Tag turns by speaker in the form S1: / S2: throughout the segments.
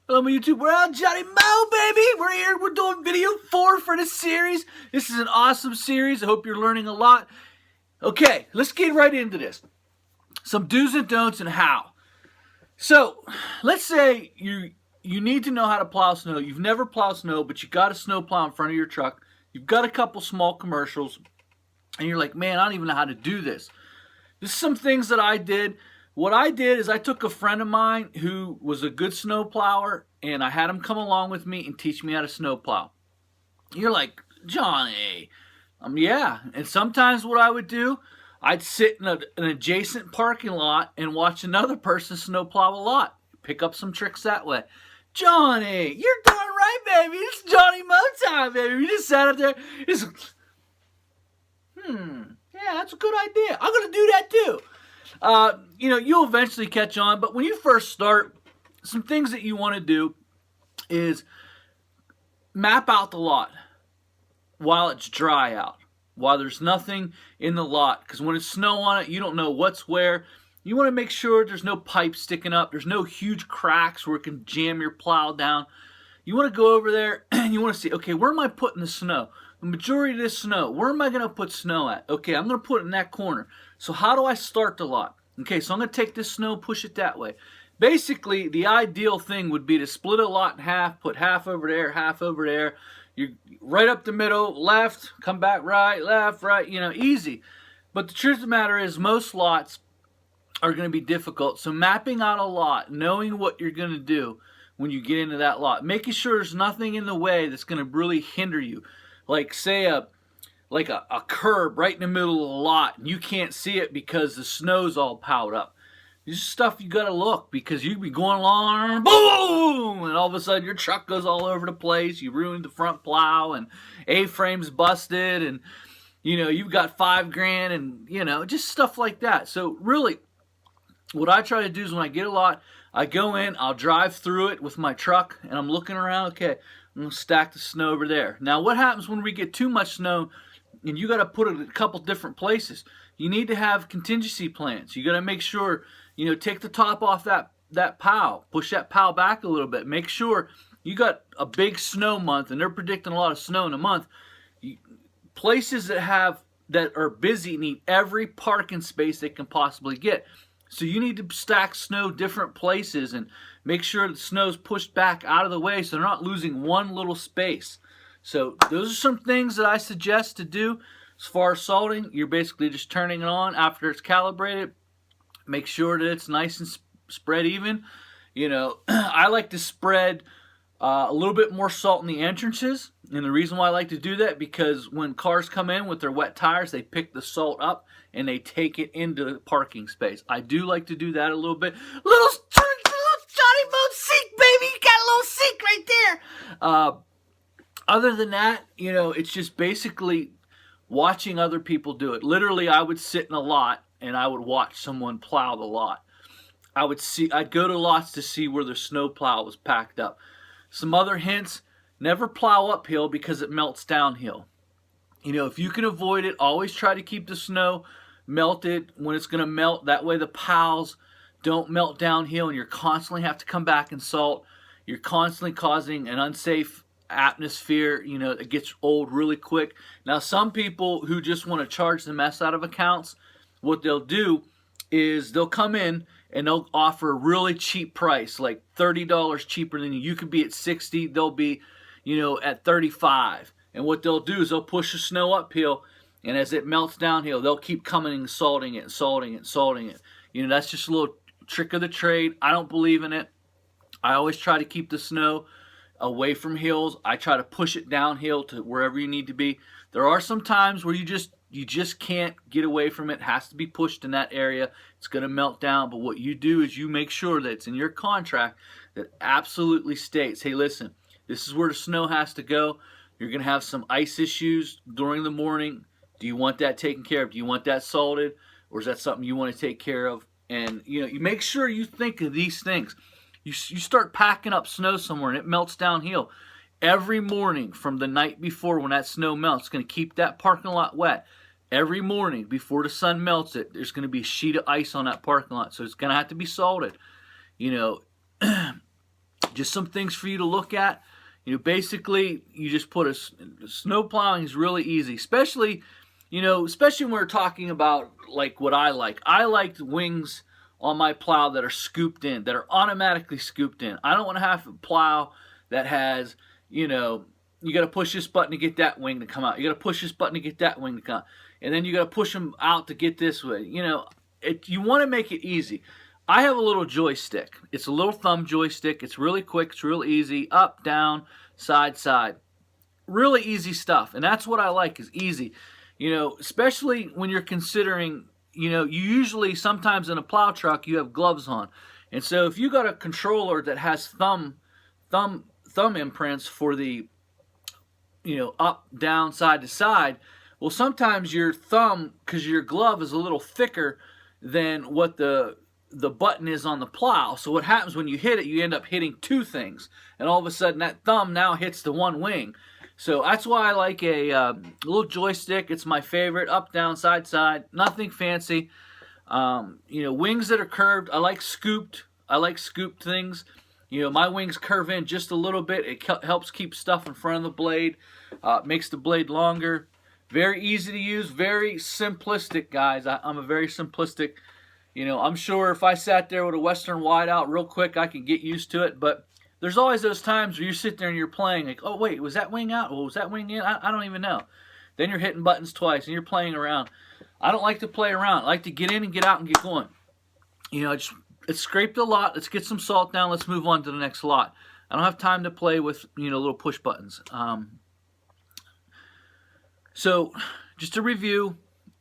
S1: Hello, my YouTube world. Johnny Mo, baby. We're here. We're doing video 4 for this series. This is an awesome series. I hope you're learning a lot. Okay, let's get right into this. Some do's and don'ts and how. So, let's say you need to know how to plow snow. You've never plowed snow, but you got a snow plow in front of your truck. You've got a couple small commercials, and you're like, man, I don't even know how to do this. There's some things that I did. What I did is I took a friend of mine who was a good snow plower, and I had him come along with me and teach me how to snow plow. You're like, Johnny, yeah. And sometimes what I would do, I'd sit in an adjacent parking lot and watch another person snow plow a lot. Pick up some tricks that way. Johnny, you're darn right, baby. It's Johnny Mo time, baby. You just sat up there. Yeah, that's a good idea. I'm going to do that too. You'll eventually catch on, but when you first start, some things that you want to do is map out the lot while it's dry out, while there's nothing in the lot, because when it's snow on it, you don't know what's where. You want to make sure there's no pipe sticking up, there's no huge cracks where it can jam your plow down. You want to go over there and you want to see, okay, where am I putting the snow? The majority of this snow, where am I going to put snow at? Okay, I'm going to put it in that corner. So how do I start the lot? Okay, so I'm going to take this snow, push it that way. Basically, the ideal thing would be to split a lot in half, put half over there, half over there. You right up the middle, left, come back right, left, right, easy. But the truth of the matter is most lots are going to be difficult. So mapping out a lot, knowing what you're going to do when you get into that lot, making sure there's nothing in the way that's going to really hinder you. Like say a curb right in the middle of the lot and you can't see it because the snow's all piled up. This is stuff you gotta look, because you'd be going along, boom, and all of a sudden your truck goes all over the place. You ruined the front plow and A-frame's busted, and you've got $5,000 and just stuff like that. So really, what I try to do is when I get a lot, I go in, I'll drive through it with my truck, and I'm looking around. Okay, I'm going to stack the snow over there. Now, what happens when we get too much snow and you got to put it in a couple different places? You need to have contingency plans. You got to make sure, take the top off that pile, push that pile back a little bit. Make sure you got a big snow month, and they're predicting a lot of snow in a month. Places that are busy need every parking space they can possibly get. So you need to stack snow different places and make sure the snow's pushed back out of the way so they're not losing one little space. So those are some things that I suggest to do. As far as salting, you're basically just turning it on after it's calibrated. Make sure that it's nice and spread even. I like to spread a little bit more salt in the entrances. And the reason why I like to do that, because when cars come in with their wet tires, they pick the salt up and they take it into the parking space. I do like to do that a little bit. Little Johnny Mo sink, baby. You got a little sink right there. Other than that, it's just basically watching other people do it. Literally, I would sit in a lot and I would watch someone plow the lot. I'd go to lots to see where the snow plow was packed up. Some other hints: never plow uphill because it melts downhill. If you can avoid it, always try to keep the snow melted when it's going to melt. That way the piles don't melt downhill and you constantly have to come back and salt. You're constantly causing an unsafe atmosphere. It gets old really quick. Now, some people who just want to charge the mess out of accounts, what they'll do is they'll come in and they'll offer a really cheap price, like $30 cheaper than you. You could be at $60, they'll be, at $35. And what they'll do is they'll push the snow uphill, and as it melts downhill, they'll keep coming and salting it, salting it, salting it. That's just a little trick of the trade. I don't believe in it. I always try to keep the snow away from hills. I try to push it downhill to wherever you need to be. There are some times where you just can't get away from it. It has to be pushed in that area. It's going to melt down. But what you do is you make sure that it's in your contract that absolutely states, hey, listen, this is where the snow has to go. You're going to have some ice issues during the morning. Do you want that taken care of? Do you want that salted? Or is that something you want to take care of? And, you make sure you think of these things. You start packing up snow somewhere and it melts downhill. Every morning from the night before, when that snow melts, it's going to keep that parking lot wet. Every morning before the sun melts it, there's going to be a sheet of ice on that parking lot. So it's going to have to be salted. Just some things for you to look at. Basically, you just put snow plowing is really easy, especially when we're talking about like what I like. I like wings on my plow that are scooped in, that are automatically scooped in. I don't want to have a plow that has, you got to push this button to get that wing to come out. You got to push this button to get that wing to come out. And then you got to push them out to get this way. You want to make it easy. I have a little joystick. It's a little thumb joystick. It's really quick. It's real easy. Up, down, side, side. Really easy stuff. And that's what I like, is easy. Especially when you're considering, you usually sometimes in a plow truck you have gloves on. And so if you got a controller that has thumb imprints for the, up, down, side to side, well, sometimes your thumb, because your glove is a little thicker than what the button is on the plow. So what happens when you hit it, you end up hitting two things. And all of a sudden that thumb now hits the one wing. So that's why I like a little joystick. It's my favorite. Up, down, side, side. Nothing fancy. Wings that are curved. I like scooped. Things. My wings curve in just a little bit. It helps keep stuff in front of the blade. Makes the blade longer. Very easy to use. Very simplistic, guys. I'm a very simplistic. I'm sure if I sat there with a Western wideout real quick, I could get used to it. But there's always those times where you sit there and you're playing like, oh wait, was that wing out? Well, was that wing in? I don't even know. Then you're hitting buttons twice and you're playing around. I don't like to play around. I like to get in and get out and get going. It's scraped a lot. Let's get some salt down. Let's move on to the next lot. I don't have time to play with little push buttons. So just to review,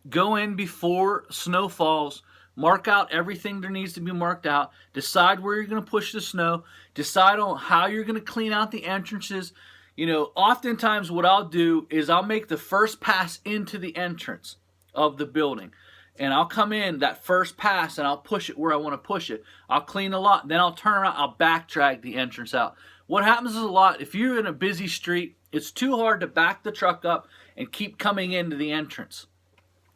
S1: go in before snow falls. Mark out everything there needs to be marked out. Decide where you're going to push the snow. Decide on how you're going to clean out the entrances. Oftentimes what I'll do is I'll make the first pass into the entrance of the building. And I'll come in that first pass and I'll push it where I want to push it. I'll clean a lot. Then I'll turn around. I'll back drag the entrance out. What happens is a lot, if you're in a busy street, it's too hard to back the truck up and keep coming into the entrance.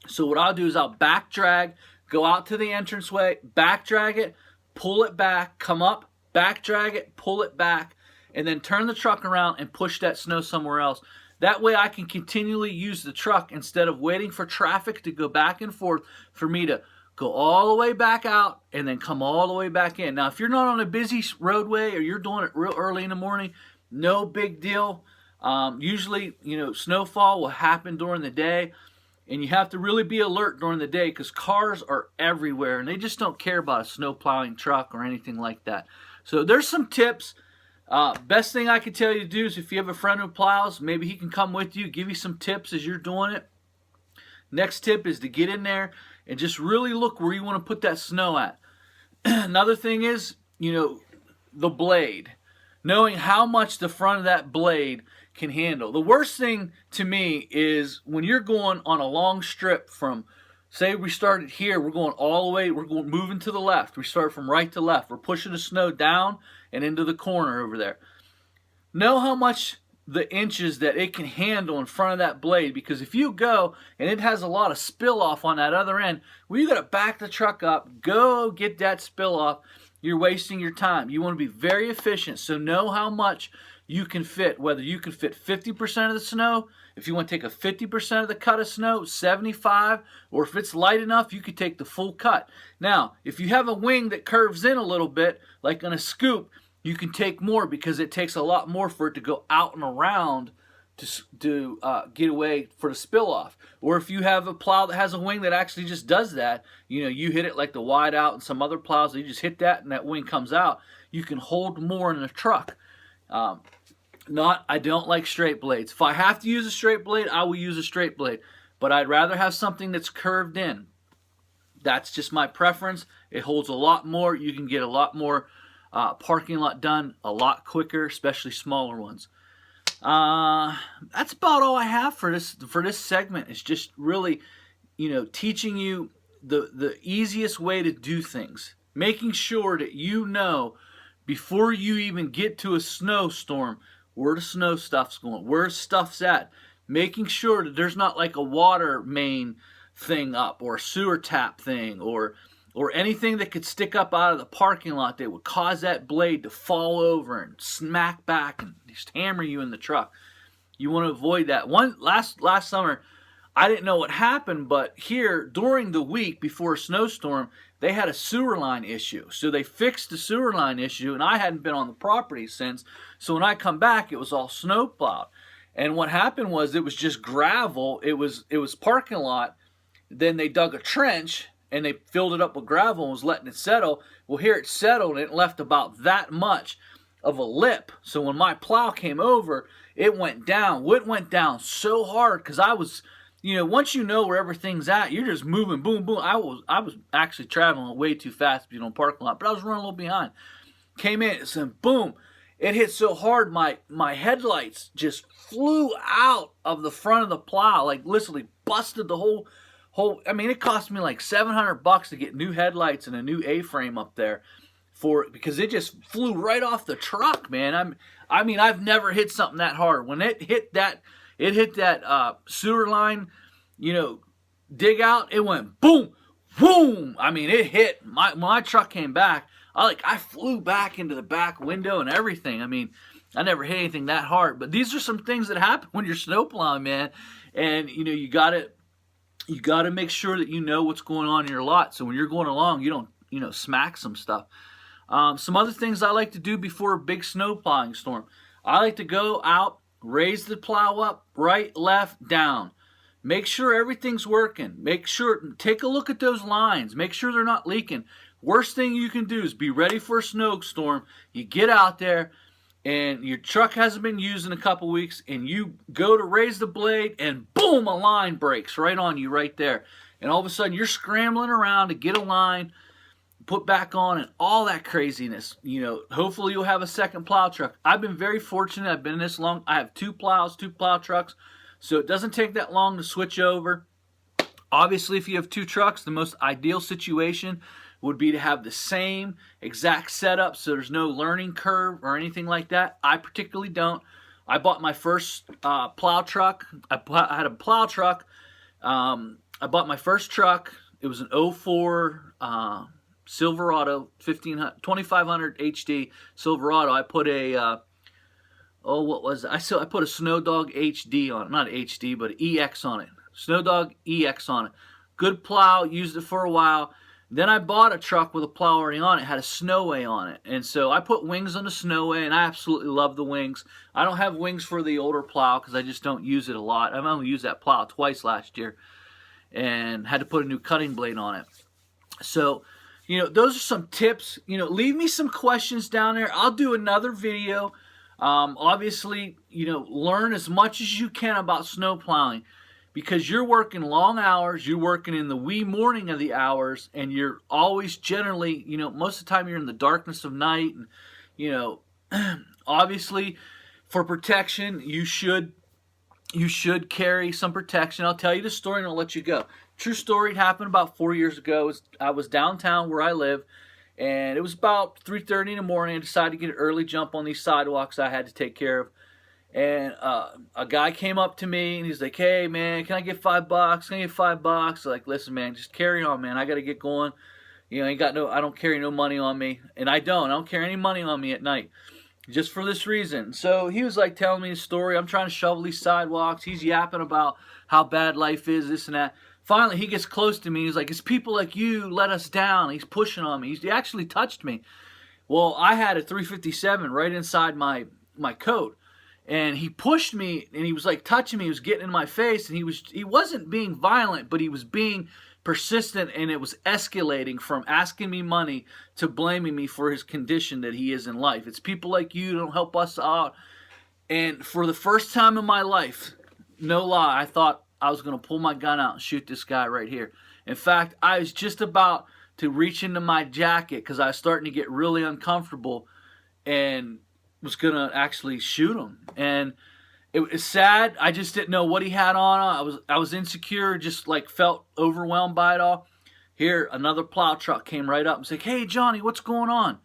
S1: So what I'll do is I'll back drag, go out to the entranceway, back drag it, pull it back, come up, back drag it, pull it back, and then turn the truck around and push that snow somewhere else. That way I can continually use the truck instead of waiting for traffic to go back and forth for me to go all the way back out and then come all the way back in. Now, if you're not on a busy roadway or you're doing it real early in the morning, no big deal. Usually, snowfall will happen during the day. And you have to really be alert during the day because cars are everywhere and they just don't care about a snow plowing truck or anything like that. So there's some tips. Best thing I can tell you to do is if you have a friend who plows, maybe he can come with you, give you some tips as you're doing it. Next tip is to get in there and just really look where you want to put that snow at. Another thing is, the blade. Knowing how much the front of that blade can handle. The worst thing to me is when you're going on a long strip from, say we started here, we're going all the way, moving to the left. We start from right to left. We're pushing the snow down and into the corner over there. Know how much the inches that it can handle in front of that blade, because if you go and it has a lot of spill off on that other end, well, you got to back the truck up, go get that spill off. You're wasting your time. You want to be very efficient, so know how much you can fit, whether you can fit 50% of the snow, if you want to take a 50% of the cut of snow, 75, or if it's light enough, you could take the full cut. Now, if you have a wing that curves in a little bit, like on a scoop, you can take more because it takes a lot more for it to go out and around to get away for the spill off. Or if you have a plow that has a wing that actually just does that, you hit it like the wide out and some other plows, you just hit that and that wing comes out, you can hold more in the truck. I don't like straight blades. If I have to use a straight blade, I will use a straight blade. But I'd rather have something that's curved in. That's just my preference. It holds a lot more. You can get a lot more parking lot done a lot quicker, especially smaller ones. That's about all I have for this segment. It's just really, teaching you the easiest way to do things. Making sure that before you even get to a snowstorm, where the snow stuff's going, where stuff's at. Making sure that there's not like a water main thing up or a sewer tap thing or or anything that could stick up out of the parking lot that would cause that blade to fall over and smack back and just hammer you in the truck. You want to avoid that. Last summer, I didn't know what happened, but here during the week before a snowstorm, they had a sewer line issue. So they fixed the sewer line issue, and I hadn't been on the property since. So when I come back, it was all snow plowed. And what happened was it was just gravel. It was parking lot. Then they dug a trench and they filled it up with gravel and was letting it settle. Well, here it settled and it left about that much of a lip. So when my plow came over, it went down. It went down so hard because I was, once you know where everything's at, you're just moving, boom, boom. I was actually traveling way too fast, parking lot, but I was running a little behind. Came in, and boom, it hit so hard, my headlights just flew out of the front of the plow, like literally busted the whole. It cost me like $700 to get new headlights and a new A-frame up there because it just flew right off the truck, man. I've never hit something that hard. When it hit that sewer line, dig out, it went boom, boom. It hit when my truck came back. I flew back into the back window and everything. I never hit anything that hard. But these are some things that happen when you're snowplowing, man. And you got to make sure that you know what's going on in your lot. So when you're going along, you don't, smack some stuff. Some other things I like to do before a big snow plowing storm. I like to go out, raise the plow up, right, left, down. Make sure everything's working. Take a look at those lines. Make sure they're not leaking. Worst thing you can do is be ready for a snowstorm. You get out there, and your truck hasn't been used in a couple weeks, and you go to raise the blade, and boom, a line breaks right on you right there. And all of a sudden, you're scrambling around to get a line, put back on, and all that craziness. Hopefully you'll have a second plow truck. I've been very fortunate. I've been this long. I have two plow trucks, so it doesn't take that long to switch over. Obviously, if you have two trucks, the most ideal situation would be to have the same exact setup so there's no learning curve or anything like that. I particularly don't. I bought my first plow truck. I had a plow truck. I bought my first truck. It was an 04 Silverado 2500 HD Silverado. I put a what was it? I put a Snow Dog HD on it. Not HD, but EX on it. Snow Dog EX on it. Good plow. Used it for a while. Then I bought a truck with a plow already on it. It had a Snowway on it. And so I put wings on the Snowway, and I absolutely love the wings. I don't have wings for the older plow because I just don't use it a lot. I've only used that plow twice last year and had to put a new cutting blade on it. So, those are some tips. Leave me some questions down there. I'll do another video. Obviously, learn as much as you can about snow plowing. Because you're working long hours, you're working in the wee morning of the hours, and you're always generally, most of the time you're in the darkness of night. And, obviously, for protection, you should carry some protection. I'll tell you the story and I'll let you go. True story. It happened about 4 years ago. I was downtown where I live, and it was about 3:30 in the morning. I decided to get an early jump on these sidewalks I had to take care of. And a guy came up to me and he's like, "Hey man, can I get $5? Can I get $5?" Like, listen man, just carry on, man. I got to get going. I don't carry no money on me, and I don't carry any money on me at night, just for this reason. So he was like telling me a story. I'm trying to shovel these sidewalks. He's yapping about how bad life is, this and that. Finally, he gets close to me. He's like, "It's people like you let us down." He's pushing on me. He actually touched me. Well, I had a 357 right inside my coat. And he pushed me, and he was like touching me. He was getting in my face, and he wasn't being violent, but he was being persistent, and it was escalating from asking me money to blaming me for his condition that he is in life. It's people like you don't help us out. And for the first time in my life, no lie, I thought I was going to pull my gun out and shoot this guy right here. In fact, I was just about to reach into my jacket because I was starting to get really uncomfortable and was going to actually shoot him. And it was sad. I just didn't know what he had on. I was insecure, just like felt overwhelmed by it all. Here, another plow truck came right up and said, "Hey, Johnny, what's going on?"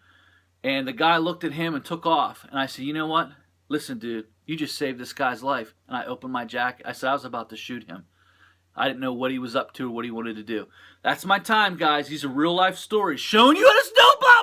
S1: And the guy looked at him and took off. And I said, "You know what? Listen, dude, you just saved this guy's life." And I opened my jacket. I said, I was about to shoot him. I didn't know what he was up to or what he wanted to do. That's my time, guys. These are real life stories showing you how to snowblow.